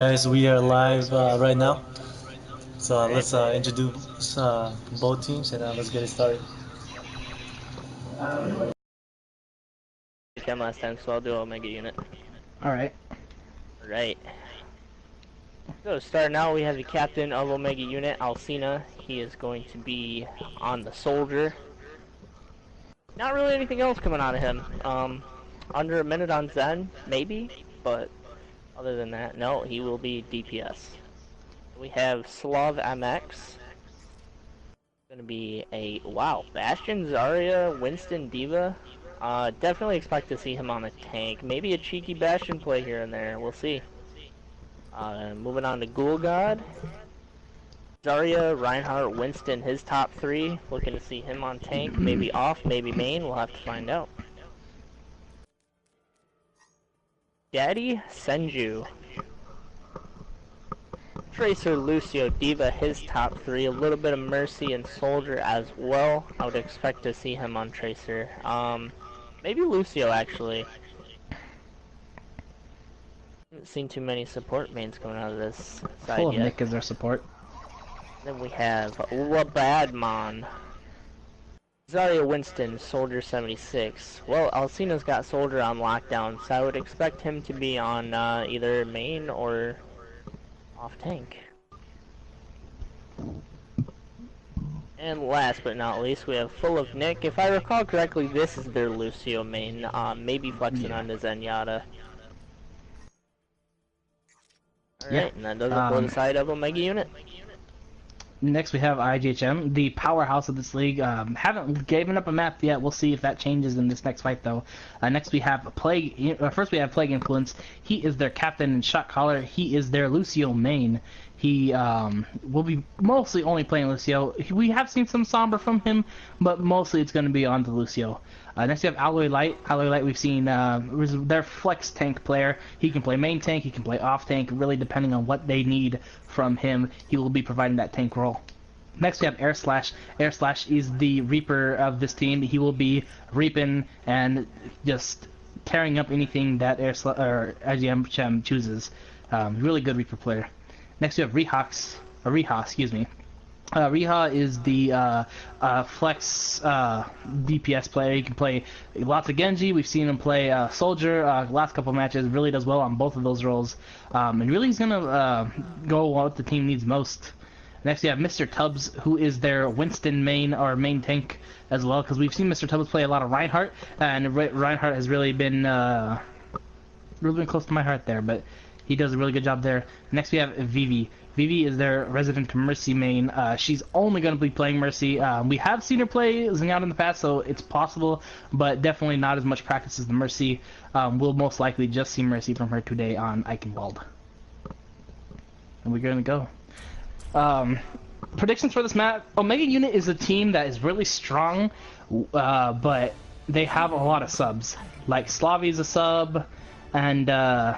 Guys, we are live right now. So let's introduce both teams and let's get it started. Chem last time, so I'll do Omega unit. Alright. Right. So to start now, we have the captain of Omega unit, Alcina. He is going to be on the soldier. Not really anything else coming out of him. Under a minute on Zen, maybe, but other than that, no, he will be DPS. We have Slav MX. Gonna be a wow, Bastion, Zarya, Winston, Diva. Definitely expect to see him on a tank. Maybe a cheeky Bastion play here and there. We'll see. Moving on to Ghoul God. Zarya, Reinhardt, Winston, his top three. Looking to see him on tank. Maybe off, maybe main. We'll have to find out. Daddy, Senju. Tracer, Lucio, Diva, his top three. A little bit of Mercy and Soldier as well. I would expect to see him on Tracer. Maybe Lucio actually. Haven't seen too many support mains coming out of this side Full of yet. Nick is their support. Then we have Labadmon. Zarya, Winston, Soldier 76. Well, Alcina's got Soldier on lockdown, so I would expect him to be on either main or off tank. And last but not least, we have Full of Nick. If I recall correctly, this is their Lucio main, maybe flexing on the Zenyatta. Alright, and that does it for the side of Omega unit. Next we have IGHM, the powerhouse of this league. Haven't given up a map yet. We'll see if that changes in this next fight, though. Next we have Plague. First we have Plague Influence. He is their captain and shot caller. He is their Lucio main. He will be mostly only playing Lucio. We have seen some Sombra from him, but mostly it's going to be on the Lucio. Next we have Alloy Light. Alloy Light we've seen their flex tank player. He can play main tank, he can play off tank, really depending on what they need from him. He will be providing that tank role. Next we have Air Slash. Air Slash is the Reaper of this team. He will be reaping and just tearing up anything that IGM chooses. Really good Reaper player. Next we have Reha, excuse me. Reha is the flex DPS player. He can play lots of Genji. We've seen him play Soldier last couple matches. Really does well on both of those roles. And really he's going to go what the team needs most. Next we have Mr. Tubbs, who is their Winston main or main tank as well, because we've seen Mr. Tubbs play a lot of Reinhardt, and Reinhardt has really been close to my heart there, but he does a really good job there. Next we have Vivi. Vivi is their resident Mercy main. She's only going to be playing Mercy. We have seen her play Zenyatta in the past, so it's possible, but definitely not as much practice as the Mercy. We'll most likely just see Mercy from her today on Eichenwald. And we're going to go. Predictions for this map. Omega Unit is a team that is really strong, but they have a lot of subs. Like Slavi's a sub, and I'm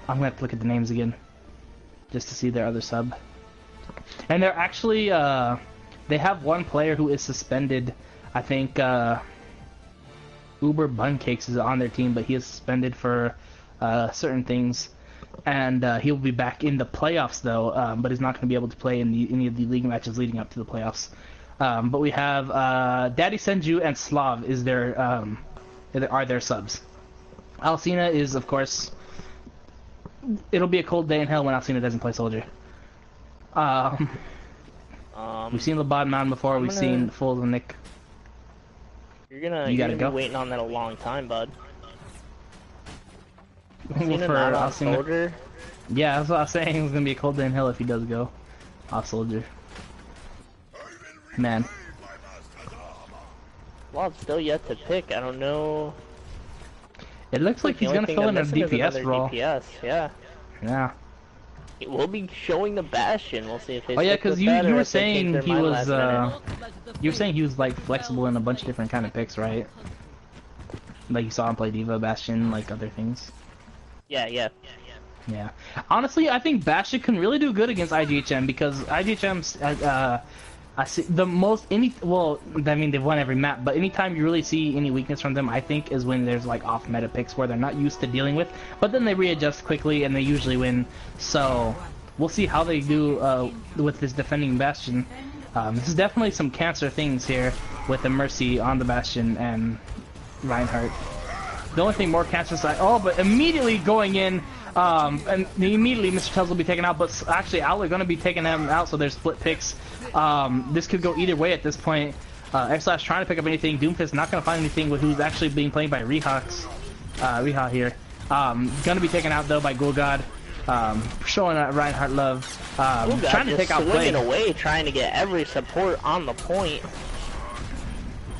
going to have to look at the names again just to see their other sub. And they're actually, they have one player who is suspended. I think Uber Buncakes is on their team, but he is suspended for certain things. And he'll be back in the playoffs, though, but he's not going to be able to play in any of the league matches leading up to the playoffs. But we have Daddy Senju and Slav is are their subs. Alcina is, of course, it'll be a cold day in hell when Alcina doesn't play Soldier. We've seen Labadmon before. We've seen Full of Nick. You're gonna be waiting on that a long time, bud. For Soldier? Yeah, that's what I was saying. It's gonna be a cold day in hell if he does go off Soldier. Man. Well, it's still yet to pick. I don't know. It looks like he's gonna fill in a DPS role. DPS, yeah. Yeah. It will be showing the Bastion. We'll see if they. Oh yeah, because you were saying he was you were saying he was like flexible in a bunch of different kind of picks, right? Like you saw him play Diva, Bastion, like other things. Yeah. Honestly, I think Bastion can really do good against IGHM because IGHM I see the most well, I mean they've won every map, but anytime you really see any weakness from them, I think is when there's like off meta picks where they're not used to dealing with, but then they readjust quickly and they usually win. So we'll see how they do with this defending Bastion. This is definitely some cancer things here with the Mercy on the Bastion and Reinhardt. The only thing more cancer side, but immediately going in, and immediately Mr. Tubbs will be taken out, but actually Owler going to be taking them out, so there's split picks. This could go either way at this point. X-Slash trying to pick up anything. Doomfist not going to find anything with who's actually being played by Reha here. Going to be taken out though by Gulgod. Showing Reinhardt love. Trying to take out Plague. Away, trying to get every support on the point.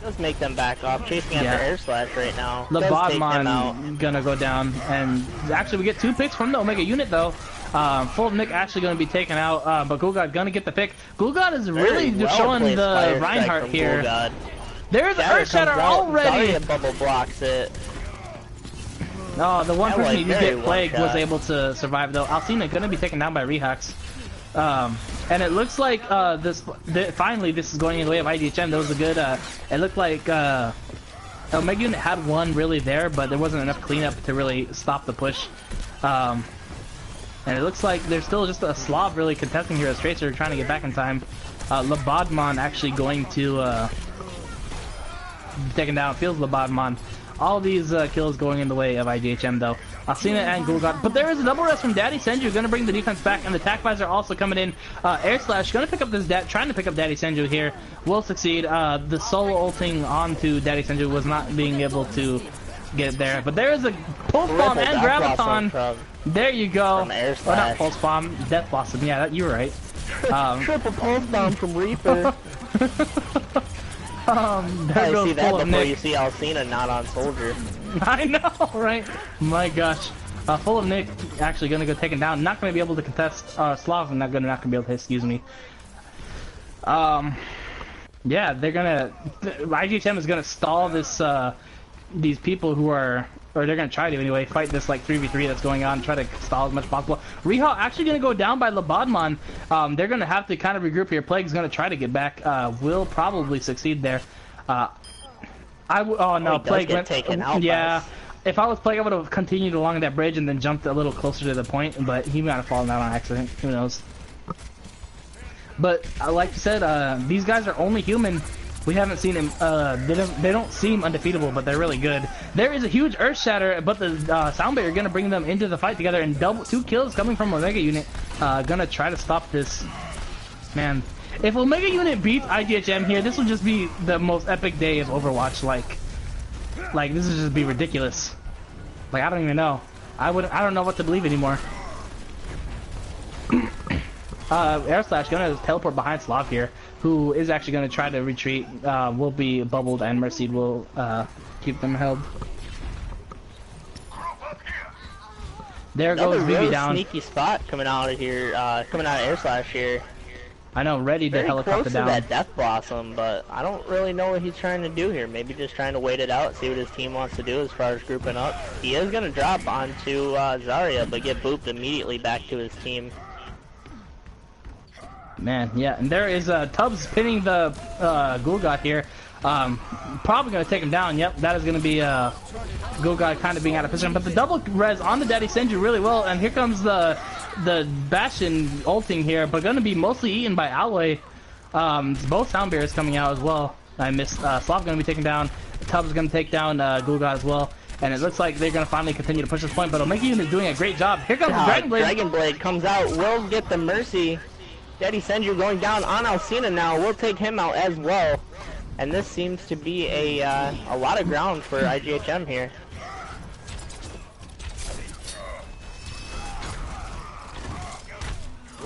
Does make them back off, chasing after Air Slash right now. Labadmon gonna go down, and actually we get 2 picks from the Omega unit though. Full of Nick actually gonna be taken out, but Gulgod gonna get the pick. Gulgod is really showing the Reinhardt here. Gulgod. There's Earth Shatter already! Zarya bubble blocks it. No, the one person who did get Plague was able to survive though. Alcina gonna be taken down by Rehax. And it looks like finally this is going in the way of IDHM. That was a good. It looked like Omega Unit had one really there, but there wasn't enough cleanup to really stop the push. And it looks like there's still just a Slav really contesting here as Tracer trying to get back in time. Labadmon actually going to be taken down. Feels Labadmon. All these kills going in the way of IGHM though. Alcina and Gulgod. But there is a double rest from Daddy Senju, gonna bring the defense back, and the attack visor also coming in. Air Slash gonna pick up this trying to pick up Daddy Senju here. Will succeed. The solo ulting onto Daddy Senju was not being able to get there. But there is a pulse bomb and graviton. There you go. From Air Slash. Not pulse bomb, death blossom. Yeah, you're right. Triple pulse bomb from Reaper. There goes see that Full of before Nick. you see Alcina not on Soldier. I know, right? My gosh. Full of Nick actually gonna go taken down. Not gonna be able to contest Slav. Not gonna be able to, excuse me. Yeah, they're gonna. IGHM is gonna stall this. These people who are, or they're gonna try to anyway, fight this like 3v3 that's going on. Try to stall as much as possible. Reha actually gonna go down by Labadmon. They're gonna have to kind of regroup here. Plague's gonna try to get back. Will probably succeed there. Oh no, Plague went taken out. Yeah. If I was Plague, I would have continued along that bridge and then jumped a little closer to the point, but he might have fallen out on accident. Who knows? But like you said, these guys are only human. We haven't seen him. They don't seem undefeatable, but they're really good. There is a huge Earth Shatter, but the Sound Barrier gonna bring them into the fight together, and 2 kills coming from Omega Unit. Gonna try to stop this. Man, if Omega Unit beats IGHM here, this will just be the most epic day of Overwatch. Like this would just be ridiculous. Like I don't even know. I don't know what to believe anymore. Air Slash gonna teleport behind Slav here, who is actually gonna try to retreat. Will be bubbled, and Mercy will keep them held. There goes Vivi down. Sneaky spot coming out of here, coming out of Air Slash here. I know, ready to helicopter down. That Death Blossom, but I don't really know what he's trying to do here. Maybe just trying to wait it out, see what his team wants to do as far as grouping up. He is gonna drop onto Zarya, but get booped immediately back to his team. Man, yeah, and there is Tubbs pinning the Gulgod here. Probably gonna take him down. Yep, that is gonna be Gulgod kind of being out of position. But the double res on the Daddy Senju really well, and here comes the Bastion ulting here, but gonna be mostly eaten by Alloy. Both Sound Barriers coming out as well. I missed. Slav gonna be taken down. Tubbs gonna take down Gulgod as well. And it looks like they're gonna finally continue to push this point. But Omega Unit is doing a great job. Here comes the Dragon Blade. Dragon Blade comes out. Will get the Mercy. Daddy Senju going down on Alcina now. We'll take him out as well. And this seems to be a lot of ground for IGHM here.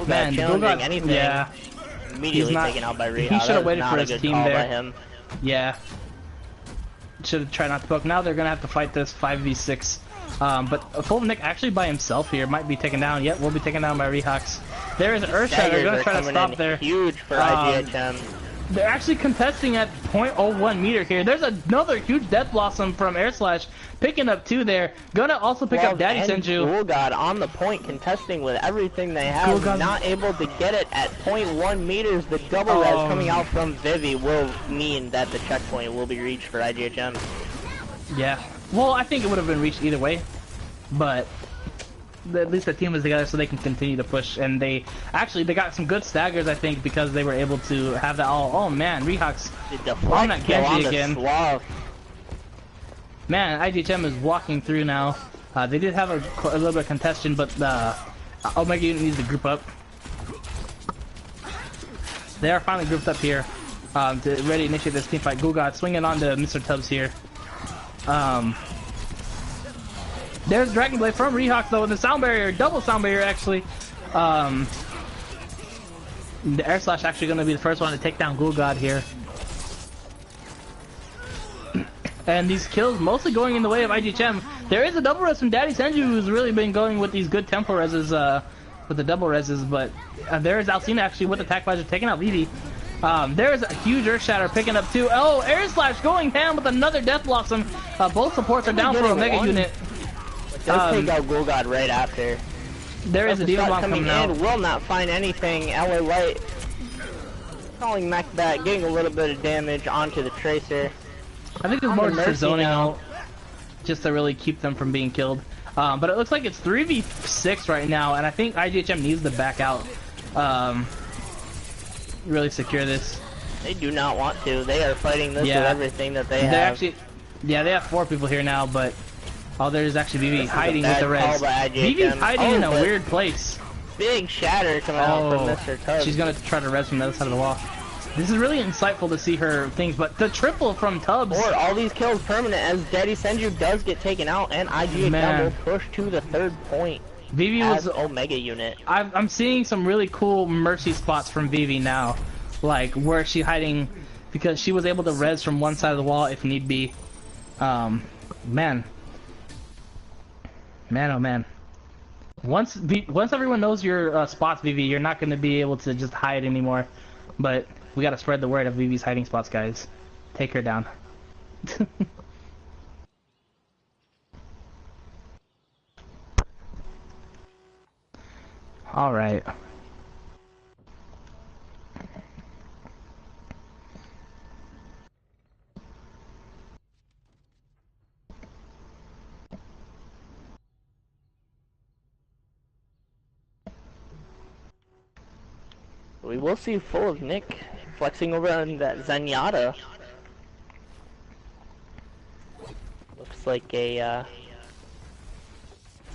Man, challenging anything. Yeah. Immediately taken out by Reha. He should have waited for his team there. By him. Yeah. Should have tried not to poke. Now they're gonna have to fight this 5v6. But Full Nick actually by himself here might be taken down. Yep, will be taken down by Rehax. There is Earthshatter. They're gonna try to stop there. Huge for IGHM. They're actually contesting at .01 meter here. There's another huge Death Blossom from Air Slash, picking up 2 there. Gonna also pick up Daddy Senju. Gulgod on the point, contesting with everything they have. Gulgod not able to get it at .1 meters. The double res coming out from Vivi will mean that the checkpoint will be reached for IGHM. Yeah. Well, I think it would have been reached either way, but at least the team was together so they can continue to push, and they got some good staggers, I think, because they were able to have that all. Oh man, Rehawk's on that Genji again. Man, IGHM is walking through now. They did have a little bit of contention, but Omega Unit needs to group up. They are finally grouped up here to ready to initiate this team fight. Gulgod swinging on to Mr. Tubbs here. There's Dragon Blade from Rehawk though, in the sound barrier, double sound barrier actually. The Air Slash actually going to be the first one to take down Gulgod here. And these kills mostly going in the way of IGHM. There is a double res from Daddy Senju, who's really been going with these good tempo reses, with the double reses, but there is Alcina actually with attack visor taking out Vivi. There is a huge Earth Shatter picking up 2. Oh, Air Slash going ham with another Death Blossom. Both supports are down for Omega Unit. Does take out Gulgod right after. There is a Demon Bomb coming out. Will not find anything. LA Light calling mech back, getting a little bit of damage onto the Tracer. I think it's more just for zoning out, just to really keep them from being killed. But it looks like it's 3v6 right now, and I think IGHM needs to back out. Really secure this. They do not want to. They are fighting this with everything that they have. They have 4 people here now, but there's actually Vivi hiding with the res. Vivi's hiding in a weird place. Big shatter coming out from Mr. Tubbs. She's gonna try to res from the other side of the wall. This is really insightful to see her things, but the triple from Tubbs. All these kills permanent as Daddy Senju does get taken out, and IGHM will push to the 3rd point. Vivi was Omega Unit. I'm seeing some really cool mercy spots from Vivi now, like where she's hiding, because she was able to res from one side of the wall if need be. Man, oh man. Once everyone knows your spots, Vivi, you're not going to be able to just hide anymore. But we got to spread the word of Vivi's hiding spots, guys. Take her down. All right. We will see full of Nick flexing over on that Zenyatta. Looks like a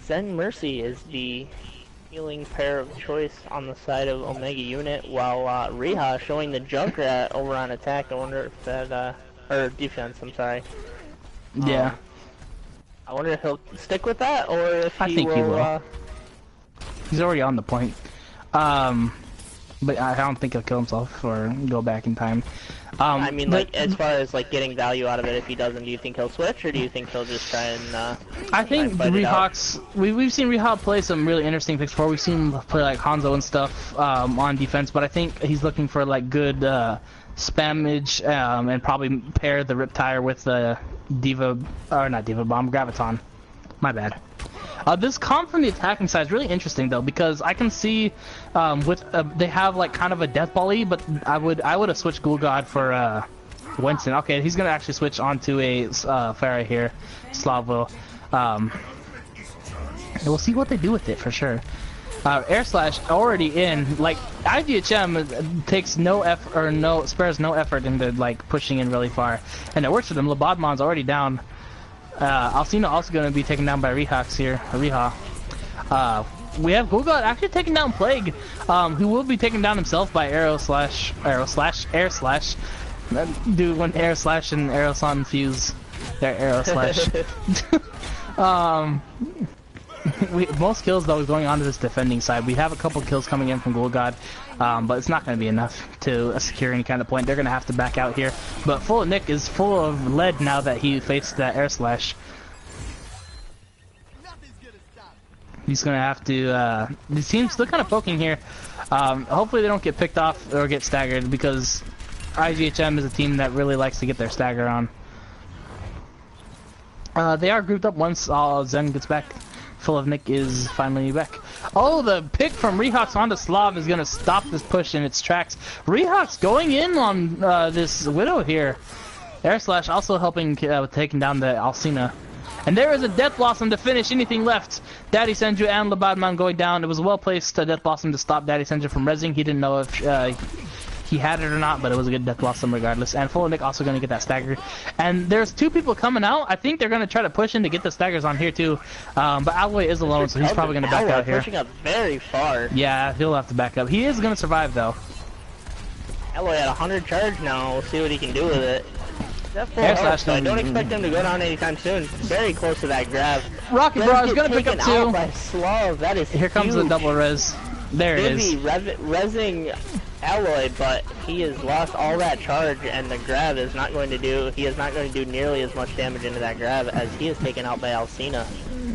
Zen Mercy is the healing pair of choice on the side of Omega Unit, while Riha showing the Junkrat over on attack. I wonder if that, or defense, I'm sorry. Yeah. I wonder if he'll stick with that, or if I think he will. He's already on the point. But I don't think he'll kill himself or go back in time. I mean, like, as far as like getting value out of it, if he doesn't, do you think he'll switch, or do you think he'll just try and? I think Rehawk's. We've seen Rehawk play some really interesting picks before. We've seen him play like Hanzo and stuff on defense, but I think he's looking for like good spammage and probably pair the Riptire with the Diva, or not Diva Bomb, Graviton. My bad. This comp from the attacking side is really interesting though, because I can see they have like kind of a death ball-y, but I would have switched Gulgod for Winston. Okay, he's gonna actually switch onto a Pharah here, Slavo. We'll see what they do with it for sure. Air Slash already in. Like IGHM takes no effort or spares no effort into like pushing in really far, and it works for them. Labadmon's already down. Alcina also going to be taken down by Rehawks here. Reha. We have Gulgod actually taking down Plague, who will be taken down himself by Air Slash. Dude, when Air Slash and Aeroson fuse, they're Aero Slash. Most kills though is going on to this defending side. We have a couple kills coming in from Gulgod, but it's not going to be enough to secure any kind of point. They're going to have to back out here. But Full of Nick is full of lead now that he faced that Air Slash. He's going to have to. The team's still kind of poking here. Hopefully they don't get picked off or get staggered, because IGHM is a team that really likes to get their stagger on. They are grouped up once Zen gets back. Full of Nick is finally back. Oh, the pick from Rehawks onto Slav is going to stop this push in its tracks. Rehawks going in on this Widow here. Air Slash also helping with taking down the Alcina. And there is a Death Blossom to finish anything left. Daddy Senju and Labadman going down. It was a well-placed Death Blossom to stop Daddy Senju from rezzing. He didn't know if he had it or not, but it was a good Death Blossom regardless. And Full of Nick also going to get that stagger. And there's two people coming out. I think they're going to try to push in to get the staggers on here too. But Alloy is alone, so he's probably going to back out here. Pushing up very far. Yeah, he'll have to back up. He is going to survive though. Alloy at 100 charge now. We'll see what he can do with it. Air Slash, I don't expect him to go down anytime soon. Very close to that grab. Rocket Bra is going to pick up two. By Slav. That is Here comes the double res. There it is. Rezzing Alloy, but he has lost all that charge, and the grab is not going to do. He is not going to do nearly as much damage into that grab as he is taken out by Alcina.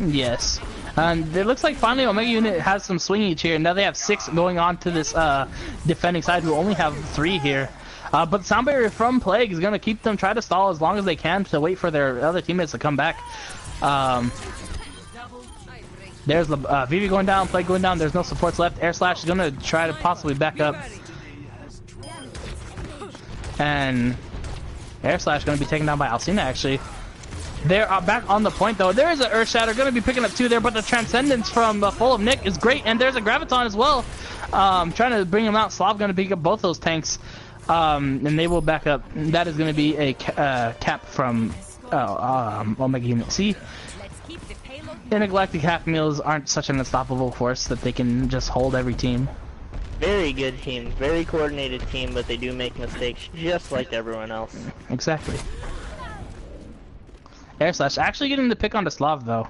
Yes. And it looks like finally Omega Unit has some swingage here. Now they have 6 going on to this defending side who only have 3 here. But Sound Barrier from Plague is going to keep them, try to stall as long as they can to wait for their other teammates to come back. There's Vivi going down, Plague going down, there's no supports left. Air Slash is going to try to possibly back up. And Air Slash is going to be taken down by Alcina actually. They're back on the point though. There is an Earth Shatter, going to be picking up 2 there, but the Transcendence from Full of Nick is great. And there's a Graviton as well. Trying to bring him out. Slav going to pick up both those tanks. And they will back up. That is going to be a cap from Omega Unit. See, Intergalactic Happy Meals aren't such an unstoppable force that they can just hold every team. Very good team, very coordinated team, but they do make mistakes just like everyone else. Exactly. Air Slash actually getting the pick on the Slav though.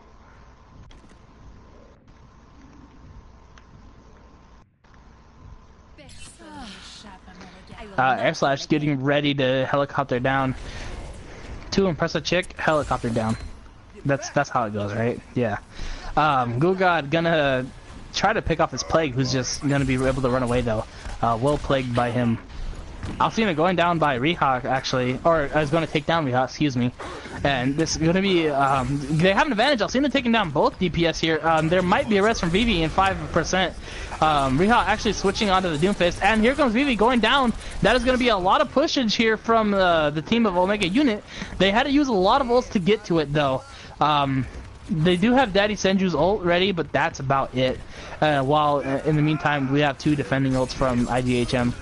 Air Slash getting ready to helicopter down. To impress a chick, helicopter down. That's how it goes, right? Yeah. Gugad gonna try to pick off his Plague, who's just gonna be able to run away though. Well plagued by him. Alcina going down by Rehawk actually, or is going to take down Rehawk, excuse me. And this is going to be, they have an advantage. Alcina taking down both DPS here. There might be a rest from Vivi in 5%. Rehawk actually switching onto the Doomfist, and here comes Vivi going down. That is going to be a lot of pushage here from the team of Omega Unit. They had to use a lot of ults to get to it though. They do have Daddy Senju's ult ready, but that's about it. While in the meantime, we have 2 defending ults from IGHM.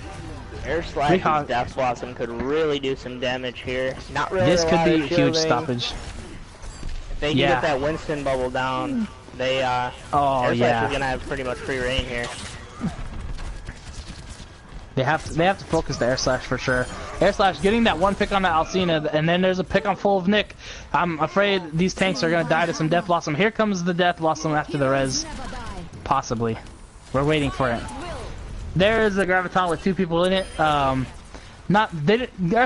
Air Slash's Death Blossom could really do some damage here. Not really. This could be a huge shielding. stoppage. If they can get that Winston bubble down, they Air Slash is gonna have pretty much free reign here. They have to focus the Air Slash for sure. Air Slash getting that 1 pick on the Alcina, and then there's a pick on Full of Nick. I'm afraid these tanks are gonna die to some Death Blossom. Here comes the Death Blossom after the res. Possibly. We're waiting for it. There's the Graviton with 2 people in it. Air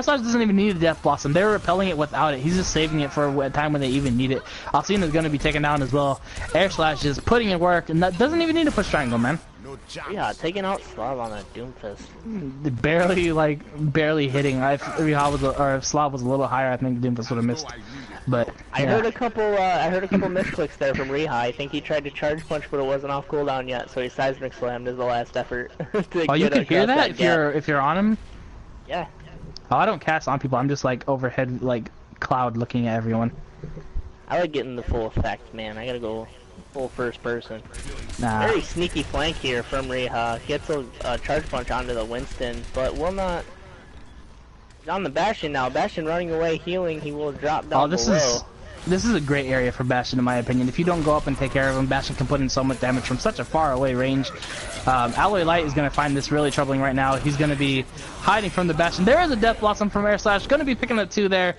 Slash doesn't even need a Death Blossom. They're repelling it without it. He's just saving it for a time when they even need it. Alcina is going to be taken down as well. Air Slash is putting in work, and that doesn't even need to push triangle, man. Yeah, taking out Slav on that Doomfist. Barely hitting. If Slav was a little higher, I think Doomfist would have missed. But I heard a couple misclicks there from Reha. I think he tried to charge punch, but it wasn't off cooldown yet, so he seismic slammed as the last effort. You can hear that if you're on him. Yeah. Oh, I don't cast on people. I'm just like overhead, like cloud, looking at everyone. I like getting the full effect, man. I gotta go full first person. Nah. Very sneaky flank here from Reha. Gets a charge punch onto the Winston, but will not. He's on the Bastion now. Bastion running away, healing. He will drop down below. This is a great area for Bastion, in my opinion. If you don't go up and take care of him, Bastion can put in so much damage from such a far away range. Alloy Light is going to find this really troubling right now. He's going to be hiding from the Bastion. There is a Death Blossom from Air Slash. Going to be picking up 2 there.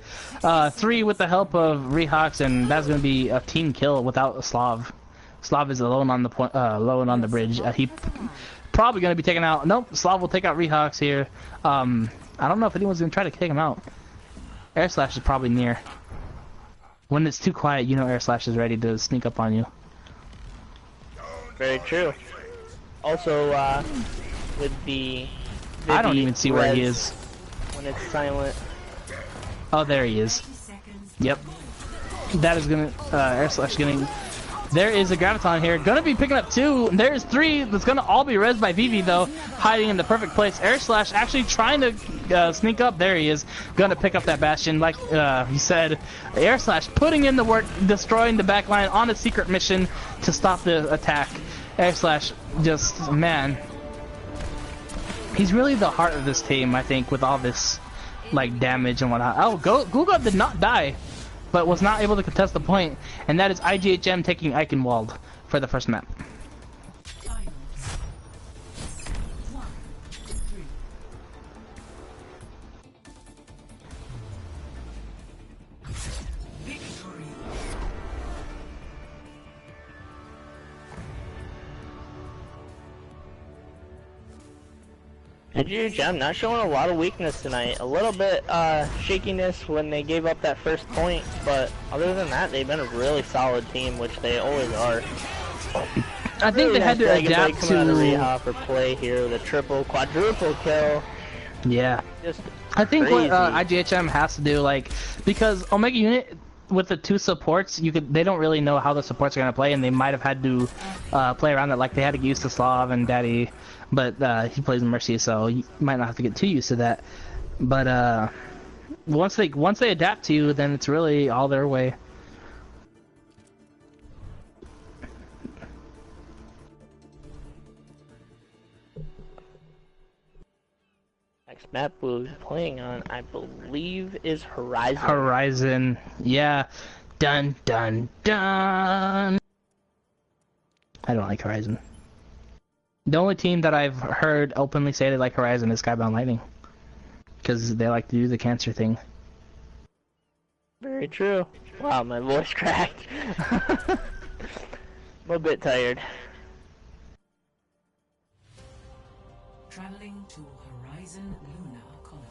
3 with the help of Rehawks, and that's going to be a team kill without a Slav. Slav is alone on the point, alone on the bridge. He probably going to be taken out. Nope, Slav will take out Rehawks here. I don't know if anyone's going to try to kick him out. Air Slash is probably near. When it's too quiet, you know Air Slash is ready to sneak up on you. Very true. Also, with the Vivi I don't even see where he is. when it's silent. Oh, there he is. Yep. That is gonna, air slash getting... There is a Graviton here. Gonna be picking up 2. There's 3. That's gonna all be rezzed by Vivi, though. Hiding in the perfect place. Air slash actually trying to sneak up. There he is. Gonna pick up that Bastion. Like he said, Air slash putting in the work, destroying the backline on a secret mission to stop the attack. Air slash just, man. He's really the heart of this team, I think, with all this, like, damage and whatnot. Oh, Guga did not die, but was not able to contest the point, and that is IGHM taking Eichenwald for the first map. I'm not showing a lot of weakness tonight. A little bit shakiness when they gave up that first point, but other than that, they've been a really solid team, which they always are. I think really they had to adapt to Reha for play here with a triple, quadruple kill. Yeah, just I think crazy. What IGHM has to do, like, because Omega Unit with the 2 supports, they don't really know how the supports are gonna play, and they might have had to play around it. Like they had to get used to Slav and Daddy. But he plays Mercy, so you might not have to get too used to that. But once they adapt to you, then it's really all their way. Next map we'll be playing on, I believe, is Horizon. Horizon, yeah. Dun dun dun. I don't like Horizon. The only team that I've heard openly say they like Horizon is Skybound Lightning. Because they like to do the cancer thing. Very true. Wow, my voice cracked. I'm a bit tired. Traveling to Horizon Luna Colony.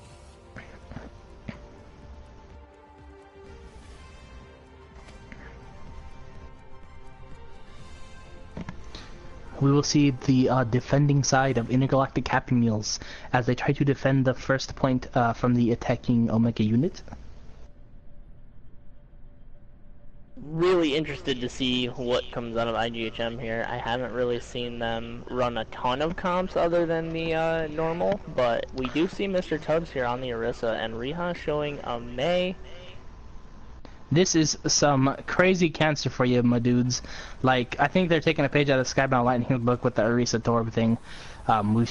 We will see the defending side of Intergalactic Happy Meals as they try to defend the first point from the attacking Omega unit. Really interested to see what comes out of IGHM here. I haven't really seen them run a ton of comps other than the normal, but we do see Mr. Tubbs here on the Orisa, and Reha showing a May. This is some crazy cancer for you, my dudes. Like, I think they're taking a page out of Skybound Lightning's book with the Orisa Torb thing. We've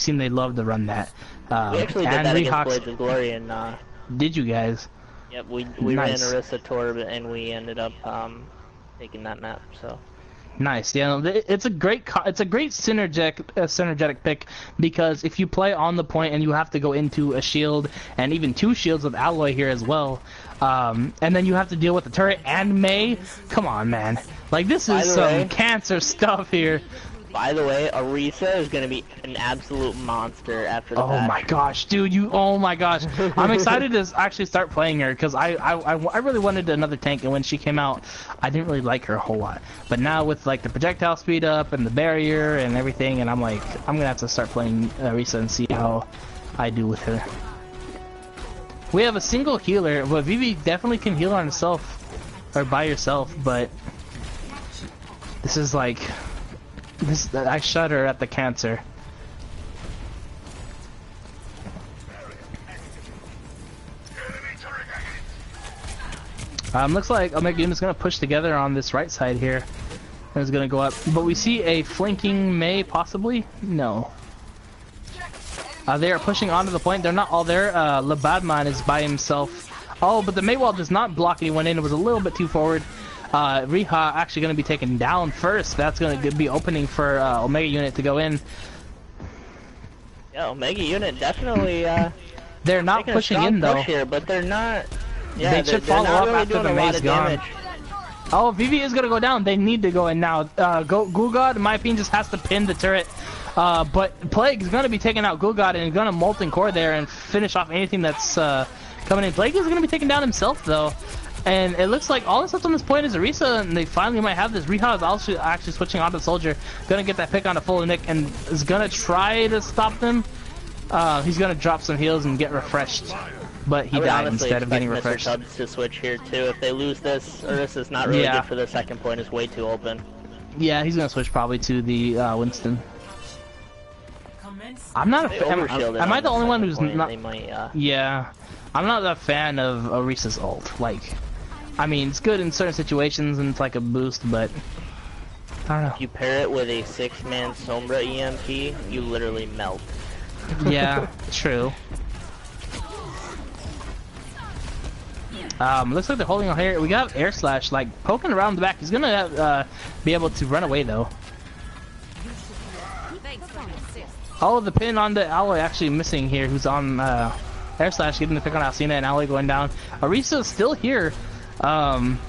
seen they love to run that. We actually did that against Blades of Glory, and did you guys? Yep, we Nice. ran Orisa Torb, and we ended up taking that map. So Nice. Yeah, it's a great synergetic pick, because if you play on the point and you have to go into a shield and even 2 shields with alloy here as well, and then you have to deal with the turret and May. Come on, man. Like, this is some cancer stuff here. By the way, Orisa is going to be an absolute monster after the patch. Oh my gosh, dude, oh my gosh. I'm excited to actually start playing her, because I really wanted another tank, and when she came out, I didn't really like her a whole lot. But now with, like, the projectile speed up and the barrier and everything, and I'm like, I'm going to have to start playing Orisa and see how I do with her. We have a single healer, but Vivi definitely can heal on herself, or by herself, but this is like... I shudder at the cancer. Looks like Omega Unit's gonna push together on this right side here. And it's gonna go up. But we see a flanking May, possibly? No. They are pushing onto the point. They're not all there. Labadman is by himself. Oh, but the Maywall does not block anyone in. It was a little bit too forward. Reha actually going to be taken down first. That's going to be opening for Omega Unit to go in. Yeah, Omega Unit definitely. They're not pushing in though. Here, but they're not. Yeah, they should follow up really after the May's gone. Oh, Vivi is going to go down. They need to go in now. Gulgod, in my opinion, just has to pin the turret. But Plague is going to be taking out Gulgod and going to Molten Core there and finish off anything that's coming in. Plague is going to be taken down himself though. And it looks like all that's left on this point is Orisa, and they finally might have this. Reha is also actually switching onto the Soldier. Gonna get that pick onto full Nick, and is gonna try to stop them. He's gonna drop some heals and get refreshed, but he died instead of getting refreshed. Mr. Tubbs to switch here too. If they lose this, or this is not really good for the second point. It's way too open. Yeah, he's gonna switch probably to the Winston. I'm not a fan. Am I the only one who's not? Yeah, I'm not a fan of Orisa's ult. Like, I mean, it's good in certain situations and it's like a boost, but I don't know. If you pair it with a 6-man Sombra EMP, you literally melt. Yeah, true. Looks like they're holding on here. We got Air Slash, like, poking around the back. He's gonna be able to run away, though. Oh, the pin on the Alloy actually missing here, who's on Air Slash, getting the pick on Alcina, and Alloy going down. Arisa's still here,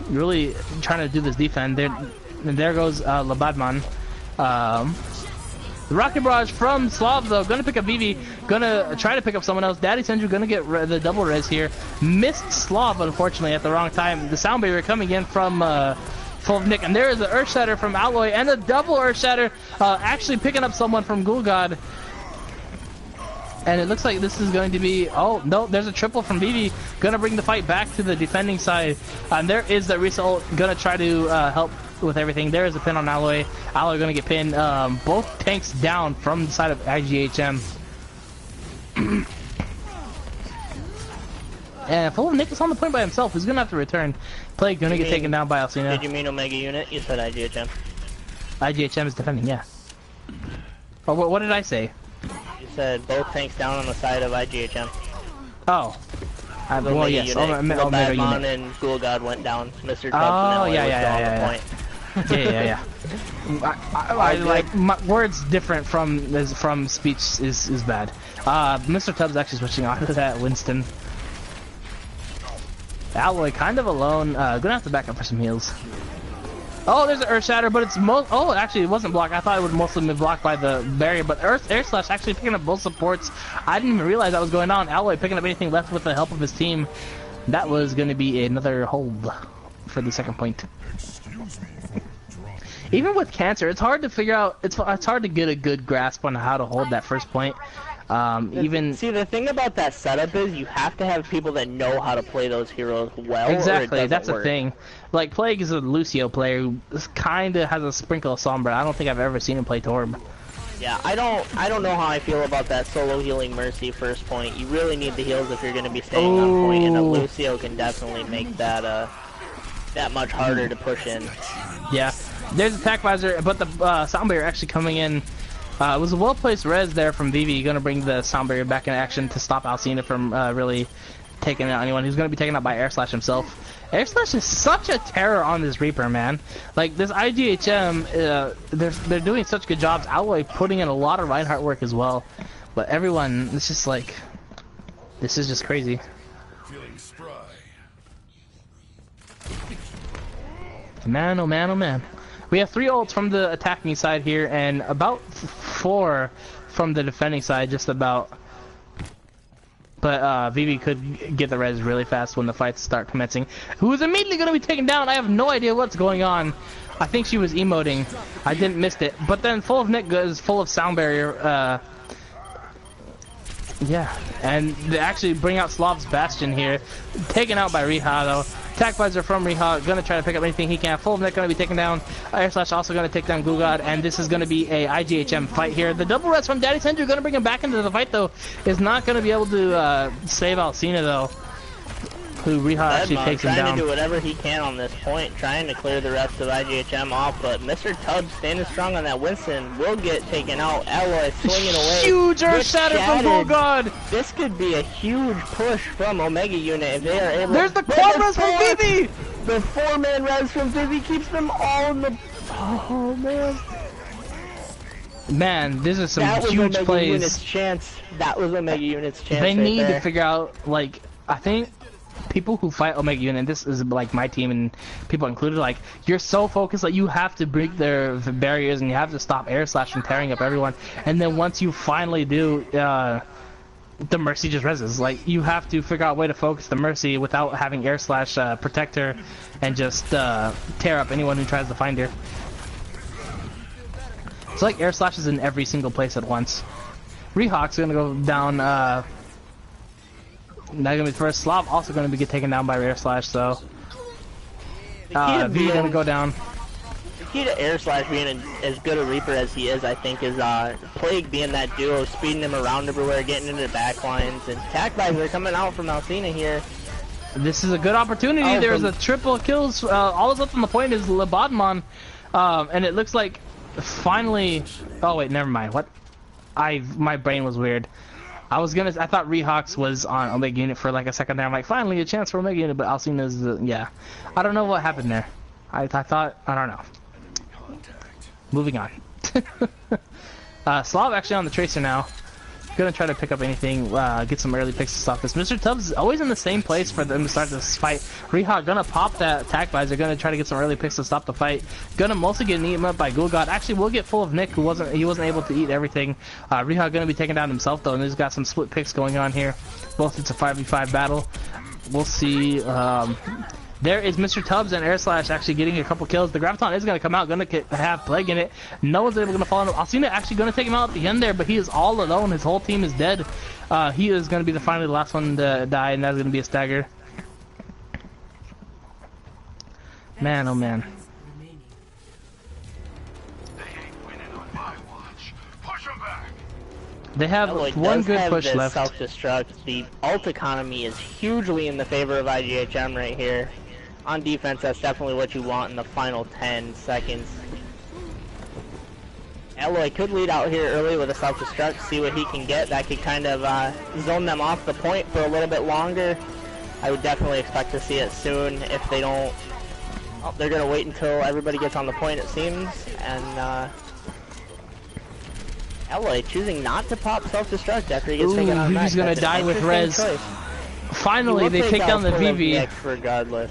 really trying to do this defend. There goes Labadman. The Rocket Barrage from Slav, though, gonna pick up Vivi, gonna try to pick up someone else. Daddy Sendru gonna get the double res here. Missed Slav, unfortunately, at the wrong time. The Sound Barrier coming in from Full of Nick, and there is an Earth Shatter from Alloy, and a double Earth Shatter, actually picking up someone from Gulgod. And it looks like this is going to be... Oh, no, there's a triple from Vivi. Gonna bring the fight back to the defending side. And there is the Orisa ult. Gonna try to help with everything. There is a pin on Alloy. Alloy gonna get pinned. Both tanks down from the side of IGHM. And Full of Nick is on the point by himself. He's gonna have to return. Plague gonna get taken down by Alcina. Did you mean Omega Unit? You said IGHM. IGHM is defending, yeah. Oh, what did I say? You said both tanks down on the side of IGHM. Oh. Well, yes. Omega Unit and Gulgod went down. Mr. Tubbs oh, and yeah. point. yeah. I like my words different from speech is bad. Mr. Tubbs actually switching on to that Winston. Alloy kind of alone. Gonna have to back up for some heals. Oh, there's an Earth Shatter, but it's oh, actually, it wasn't blocked. I thought it would mostly be blocked by the barrier, but Air Slash actually picking up both supports. I didn't even realize that was going on. Alloy picking up anything left with the help of his team. That was going to be another hold for the second point. Even with Cancer, it's hard to figure out. It's hard to get a good grasp on how to hold that first point. See, the thing about that setup is you have to have people that know how to play those heroes well. Exactly, that's the thing. Like, Plague is a Lucio player who kind of has a sprinkle of Sombra. I don't think I've ever seen him play Torb. Yeah, I don't know how I feel about that solo healing Mercy first point. You really need the heals if you're going to be staying on point, and a Lucio can definitely make that that much harder to push in. Yeah, there's Attack Visor, but the Sound Barrier actually coming in. It was a well-placed res there from Vivi. Going to bring the Sound Barrier back in action to stop Alcina from really taking out anyone. Who's going to be taken out by Air Slash himself. Air Slash is such a terror on this Reaper, man. Like, this IGHM, they're doing such good jobs. Alloy putting in a lot of Reinhardt work as well. But everyone, it's just like, this is just crazy. Man, oh man, oh man. We have 3 ults from the attacking side here, and about 4 from the defending side, just about. But Vivi could get the res really fast when the fights start commencing. Who is immediately going to be taken down? I have no idea what's going on. I think she was emoting. I didn't miss it. But then Full of Nick is full of Sound Barrier. Yeah, and they actually bring out Slav's Bastion here. Taken out by Riha, though. Attack Visor from Riha, gonna try to pick up anything he can. Full of Nick gonna be taken down. Air Slash also gonna take down Gulgod, and this is gonna be a IGHM fight here. The double res from Daddy Sendru gonna bring him back into the fight, though. Is not gonna be able to save Alcina, though. Who Riha actually takes him down. Trying to do whatever he can on this point, trying to clear the rest of IGHM off, but Mr. Tubbs standing strong on that Winston will get taken out. Alloy swinging away. Huge Earth Shatter from Gulgod! This could be a huge push from Omega Unit if they are able. There's the quad res from Vivi! The 4-man res from Vivi keeps them all in the... Oh, man. Man, this is some huge Omega plays. Unit's chance. That was Omega Unit's chance. They need to figure out, like, I think people who fight Omega Unit, and this is like my team and people included, like, you're so focused that you have to break their barriers and you have to stop Air Slash from tearing up everyone. And then once you finally do, the Mercy just reses. Like, you have to figure out a way to focus the Mercy without having Air Slash protect her and just tear up anyone who tries to find her. It's like Air Slash is in every single place at once. Rehawk's gonna go down. Not gonna be the first. Slav also gonna be taken down by Air Slash. So V gonna go down. The key to Air Slash being as good a Reaper as he is, I think, is Plague being that duo, speeding him around everywhere, getting into the back lines, and Tac Visor coming out from Alcina here. This is a good opportunity. Oh, There's a triple kills. All that's left on the point is Lebodmon, and it looks like finally. Oh wait, never mind. What? My brain was weird. I thought Rehawks was on Omega Unit for like a second there. I'm like, finally a chance for Omega Unit, but Alcina's yeah. I don't know what happened there. I thought I don't know. Moving on. Slav actually on the Tracer now. Gonna try to pick up anything, get some early picks to stop this. Mr. Tubbs is always in the same place for them to start this fight. Rehawk gonna pop that attack visor, gonna try to get some early picks to stop the fight. Gonna mostly get eaten up by Gulgod. Actually, we'll get full of Nick, who wasn't able to eat everything. Rehawk gonna be taken down himself though, and he's got some split picks going on here. Both it's a 5v5 battle. We'll see. There is Mr. Tubbs and Air Slash actually getting a couple kills. The Graviton is going to come out, going to have Plague in it. No one's able to follow him. Alcina actually going to take him out at the end there, but he is all alone. His whole team is dead. He is going to be finally the last one to die, and that's going to be a stagger. Man, oh man. They have one good push left. Self-destruct. The ult economy is hugely in the favor of IGHM right here. On defense, that's definitely what you want in the final 10 seconds. Alloy could lead out here early with a self-destruct, see what he can get. That could kind of zone them off the point for a little bit longer. I would definitely expect to see it soon. If they don't, oh, they're going to wait until everybody gets on the point, it seems. And Alloy choosing not to pop self-destruct after he gets taken on he's gonna die with res. Choice. Finally, they take down the VV. Regardless.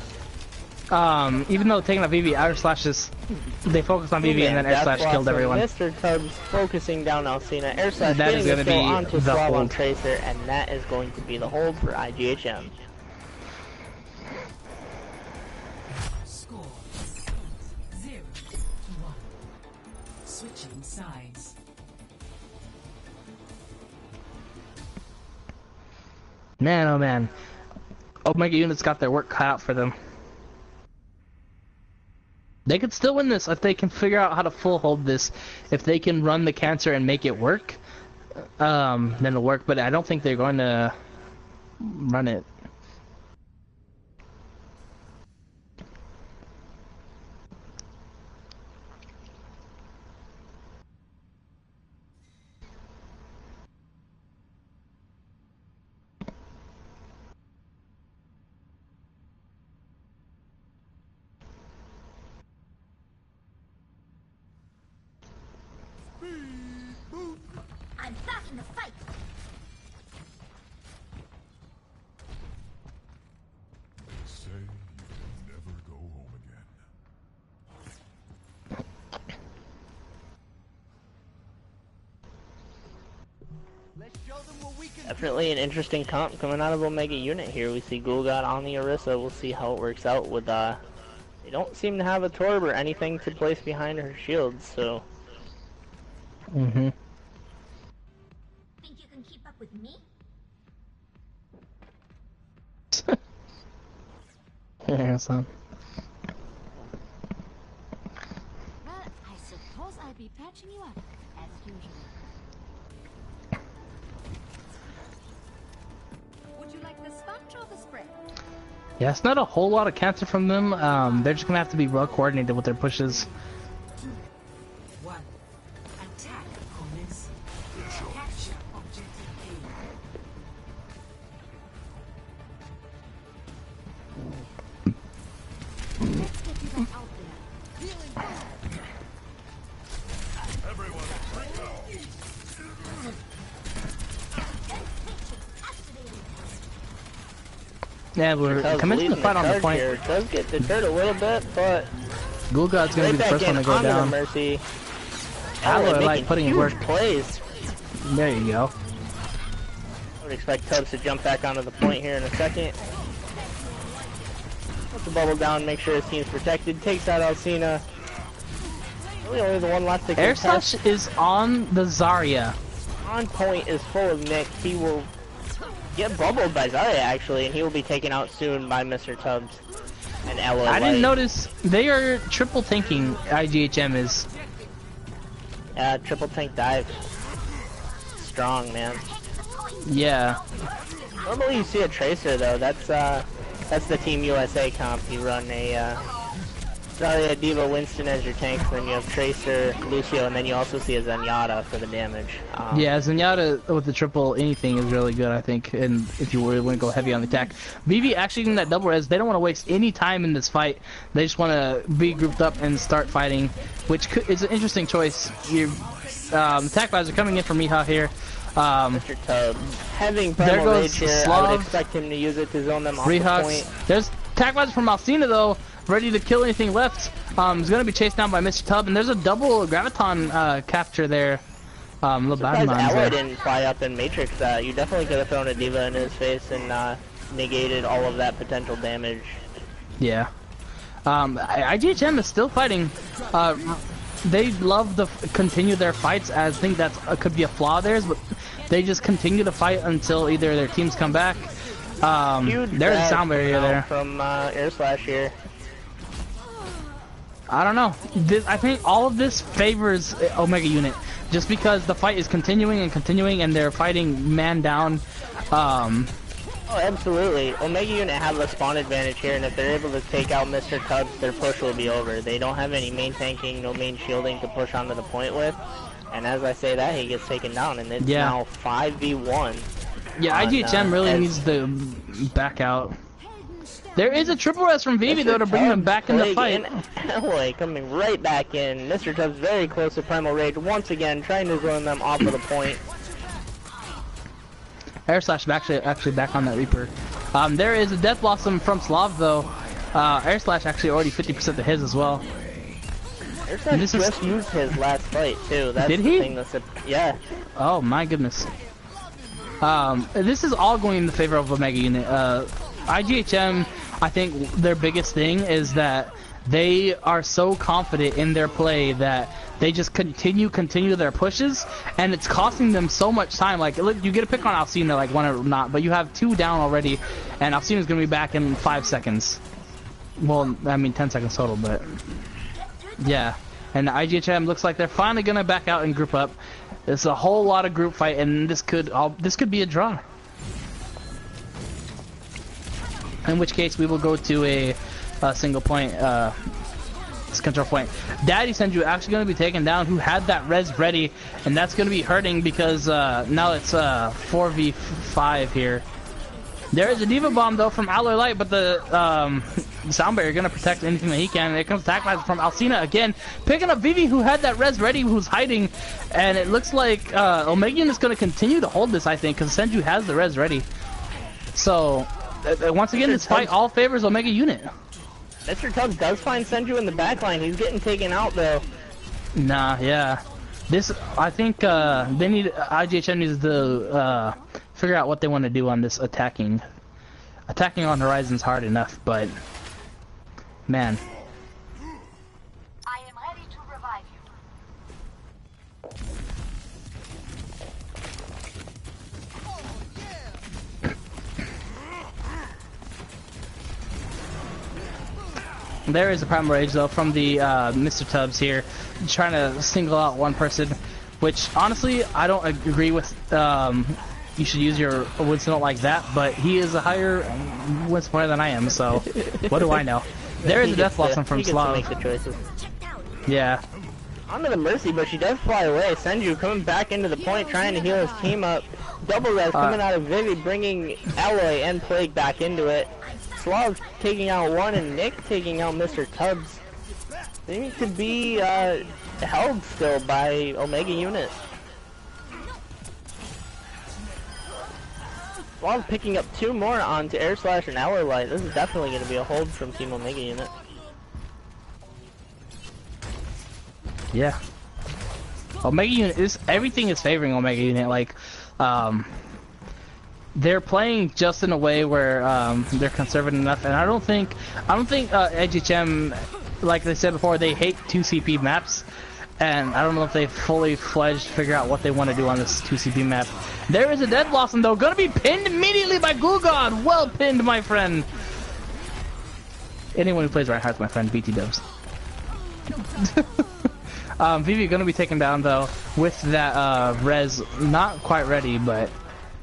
Even though taking out VV, Air Slash is they focused on VV and then Air Slash killed everyone. Mr. Tubbs focusing down Alcina. Air Slash that is going to be onto the Slav on hold. Tracer, and that is going to be the hold for IGHM. Score 0-1. Switching sides. Man, oh man. Omega Unit's got their work cut out for them. They could still win this if they can figure out how to full hold this. If they can run the cancer and make it work, then it'll work. But I don't think they're going to run it. I'm back in the fight. Say you can never go home again. Definitely an interesting comp coming out of Omega Unit here. We see Gulgod on the Orisa. We'll see how it works out with they don't seem to have a Torb or anything to place behind her shields, so Mm-hmm. Think you can keep up with me? Yeah, son. Well, I suppose I'll be patching you up, as usual. Would you like the sponge or the spray? Yeah, it's not a whole lot of cancer from them. They're just gonna have to be well coordinated with their pushes. 1. Attack opponents. Capture objective A. Let's get you back out there. Healing fire. Everyone, freak out! Yeah, we're commencing the fight on the point. Here does get deterred a little bit, but Gulgod's gonna be the first one to go down. Mercy. Alloy like putting in work. Plays. There you go. I would expect Tubbs to jump back onto the point here in a second. Put the bubble down, make sure his team's protected. Takes out Alcina. Really only the one left to Air contest. Slash is on the Zarya. on point is full of Nick. He will get bubbled by Zarya actually, and he will be taken out soon by Mr. Tubbs and Ella. I didn't notice they are triple tanking. IGHM is. Triple tank dive. Strong, man. Yeah. Normally you see a Tracer though. That's the Team USA comp. You run a Zarya, D.Va, Winston as your tanks, then you have Tracer, Lucio, and then you also see a Zenyatta for the damage. Yeah, Zenyatta with the triple anything is really good, I think, and if you really want to go heavy on the attack. Vivi actually in that double res, they don't want to waste any time in this fight. They just want to be grouped up and start fighting, which is an interesting choice. Your attack vibes are coming in from Miha here. Mr. Tubbs having There Primal goes Rage here. I Slav. would expect him to use it to zone them off the point. Rehawks. There's attack vibes from Alcina though, ready to kill anything left. He's gonna be chased down by Mr. Tubb, and there's a double Graviton capture there. Little bad Surprised minds Ally there. didn't fly up in Matrix that. You definitely could have thrown a D.Va in his face and negated all of that potential damage. Yeah. IGHM is still fighting. They love to continue their fights. I think that could be a flaw of theirs, but they just continue to fight until either their teams come back. There's a sound barrier there from Air Slash here. I don't know. I think all of this favors Omega Unit, just because the fight is continuing and continuing, and they're fighting man down. Oh, absolutely. Omega Unit have the spawn advantage here, and if they're able to take out Mr. Tubbs, their push will be over. They don't have any main tanking, no main shielding to push onto the point with. And as I say that, he gets taken down, and it's now 5v1. Yeah, IGHM really needs to back out. There is a triple res from Vivi though to bring them back in the fight. Alloy coming right back in. Mr. Tubbs very close to Primal Rage once again, trying to zone them off of the point. Air Slash actually back on that Reaper. There is a Death Blossom from Slav though. Air Slash actually already 50% to his as well. Air Slash just used his last fight too. That's Did he? The thing that's yeah. Oh my goodness. This is all going in the favor of Omega Unit. IGHM, I think their biggest thing is that they are so confident in their play that they just continue their pushes, and it's costing them so much time. Like, look, you get a pick on Alcina, like one or not, but you have 2 down already, and Alcina's gonna be back in 5 seconds. Well, I mean 10 seconds total, but yeah. And IGHM looks like they're finally gonna back out and group up. It's a whole lot of group fight, and this could be a draw. In which case, we will go to a single point. Control point. Daddy Senju actually going to be taken down, who had that res ready, and that's going to be hurting because now it's 4v5 here. There is a D.Va bomb though from Alloy Light, but the sound barrier going to protect anything that he can. And there comes attack vibes from Alcina again, picking up Vivi, who had that res ready, who's hiding, and it looks like Omegian is going to continue to hold this, I think, because Senju has the res ready. So once again, this fight all favors Omega Unit. Mr. Tubbs does find Senju in the backline. He's getting taken out though. Nah, yeah. This, I think, they need, IGHM needs to figure out what they want to do on this attacking. Attacking on Horizon's hard enough, but man. I am ready to revive you. There is a Primal Rage though from the Mr. Tubbs here, trying to single out one person, which honestly I don't agree with. You should use your Winston like that, but he is a higher Winston player than I am, so what do I know? There is a Death Blossom from Slav. Make the choices. Yeah. Onto the Mercy, but she does fly away. Senju coming back into the point, trying to heal his team up. Double res coming out of Vivi, bringing Alloy and Plague back into it. Slav taking out one, and Nick taking out Mr. Tubbs. They need to be held still by Omega Unit. Slav picking up 2 more onto Air Slash and Alloy Light. This is definitely going to be a hold from Team Omega Unit. Yeah. Omega Unit is, everything is favoring Omega Unit. Like, they're playing just in a way where they're conservative enough, and I don't think AGHM, like they said before, they hate 2 CP maps, And I don't know if they fully fledged figure out what they want to do on this 2CP map. There is a Dead Blossom though, gonna be pinned immediately by Gugod. Well pinned, my friend. Anyone who plays Reinhardt's my friend. BT dubs. Vivi gonna be taken down though with that res not quite ready, but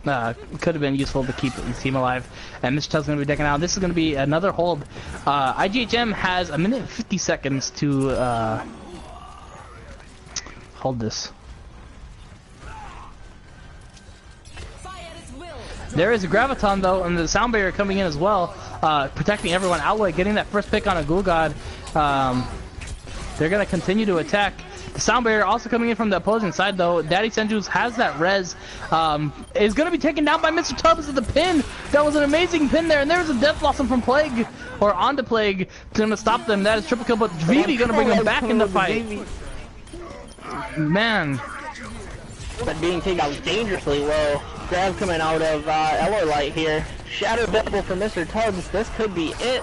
could have been useful to keep the team alive. And Mr. Tubbs gonna be taken out. This is gonna be another hold. IGHM has a minute and 50 seconds to hold this. There is a Graviton though, and the Sound Barrier coming in as well, protecting everyone. Alloy getting that first pick on a Gulgod. They're gonna continue to attack. The Sound Barrier also coming in from the opposing side though. Daddy Senju's has that res. Is gonna be taken down by Mr. Tubbs at the pin. That was an amazing pin there, and there's a Death Blossom from Plague, or onto Plague, gonna stop them. That is triple kill, but Vivi gonna bring them back in the fight. Man. But being taken out dangerously low. Grab coming out of Alloy Light here. Shadow Double for Mr. Tubbs. This could be it.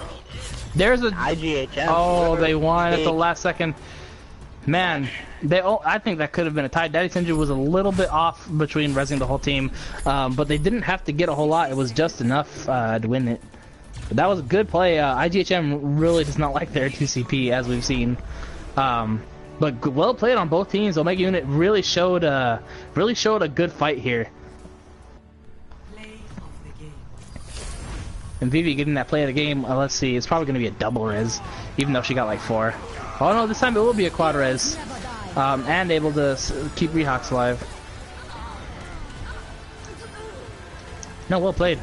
There's a IGHM. Oh, they won at the last second. Man, I think that could have been a tie. Daddy Senju was a little bit off between resing the whole team, but they didn't have to get a whole lot. It was just enough to win it. But that was a good play. IGHM really does not like their 2CP, as we've seen. But well played on both teams. Omega Unit really showed a good fight here. And Vivi getting that play of the game, let's see, it's probably going to be a double res, even though she got like 4. Oh no, this time it will be a quad res. And able to keep Rehawks alive. No, well played.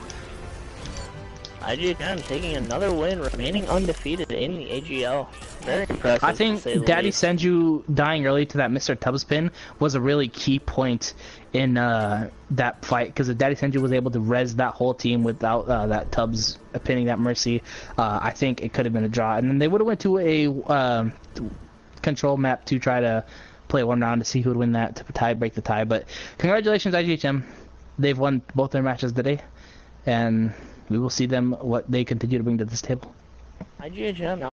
IGN taking another win, remaining undefeated in the AGL. Very impressive. I think Daddy Senju dying early to that Mr. Tubbs pin was a really key point in that fight, because if Daddy Senju was able to res that whole team without that Tubbs pinning that Mercy, I think it could have been a draw. And then they would have went to a control map to try to play one round to see who would win that to break the tie. But congratulations, IGHM. They've won both their matches today, and we will see them what they continue to bring to this table. IGHM